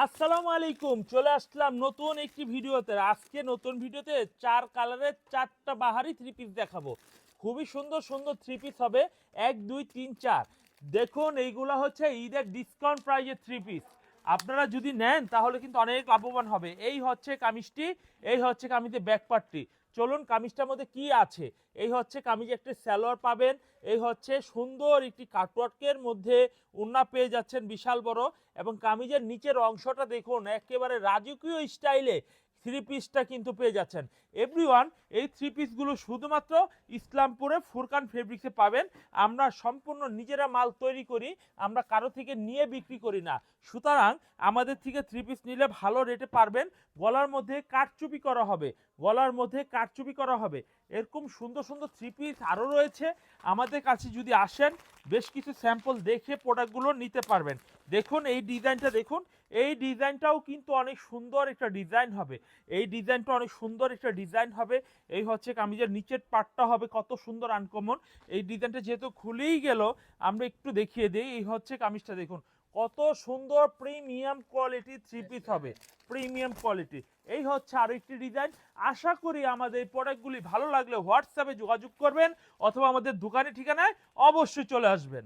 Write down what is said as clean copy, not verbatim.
আসসালামু আলাইকুম, চলে আসলাম নতুন একটি ভিডিওতে। আজকে নতুন ভিডিওতে 4 কালারের 4টা বাহারি থ্রি পিস দেখাবো। খুবই সুন্দর সুন্দর থ্রি পিস হবে, 1 2 3 4। দেখুন এইগুলা হচ্ছে ঈদের ডিসকাউন্ট প্রাইজের থ্রি পিস। আপনারা যদি নেন তাহলে কিন্তু অনেক লাভবান হবে। এই হচ্ছে কামিজটি, এই হচ্ছে কামিজের ব্যাকপার্টটি। চলুন কামিজটার মধ্যে কি আছে। এই হচ্ছে কামিজে একটা সালোয়ার পাবেন, এই হচ্ছে সুন্দর একটি কাটওয়ার্কের মধ্যে ওড়না পেয়ে যাচ্ছেন বিশাল বড়, এবং কামিজের নিচের অংশটা দেখুন একেবারে রাজকীয় স্টাইলে থ্রি পিসটা কিন্তু পেয়ে যাচ্ছেন। এভরিওয়ান, এই থ্রি পিসগুলো শুধুমাত্র ইসলামপুরে ফুরকান ফেব্রিক্সে পাবেন। আমরা সম্পূর্ণ নিজেরা মাল তৈরি করি, আমরা কারো থেকে নিয়ে বিক্রি করি না। সুতরাং আমাদের থেকে থ্রি পিস নিলে ভালো রেটে পারবেন। গলার মধ্যে কারচুপি করা হবে, গলার মধ্যে কারচুপি করা হবে। এরকম সুন্দর সুন্দর থ্রি পিস আরও রয়েছে। আমাদের কাছে যদি আসেন, বেশ কিছু স্যাম্পল দেখে প্রোডাক্টগুলো নিতে পারবেন। দেখুন এই ডিজাইনটা, দেখুন এই ডিজাইনটাও কিন্তু অনেক সুন্দর একটা ডিজাইন হবে। এই ডিজাইনটা অনেক সুন্দর একটা ডিজাইন হবে। এই হচ্ছে কামিজের নিচের পার্টটা হবে কত সুন্দর আনকমন। এই ডিজাইনটা যেহেতু খুলেই গেল, আমরা একটু দেখিয়ে দিই। এই হচ্ছে কামিজটা, দেখুন কত সুন্দর প্রিমিয়াম কোয়ালিটি থ্রি পিস হবে, প্রিমিয়াম কোয়ালিটি। এই হচ্ছে আরো একটি ডিজাইন। আশা করি আমাদের এই প্রোডাক্টগুলি ভালো লাগলে হোয়াটসঅ্যাপে যোগাযোগ করবেন, অথবা আমাদের দোকানের ঠিকানায় অবশ্যই চলে আসবেন।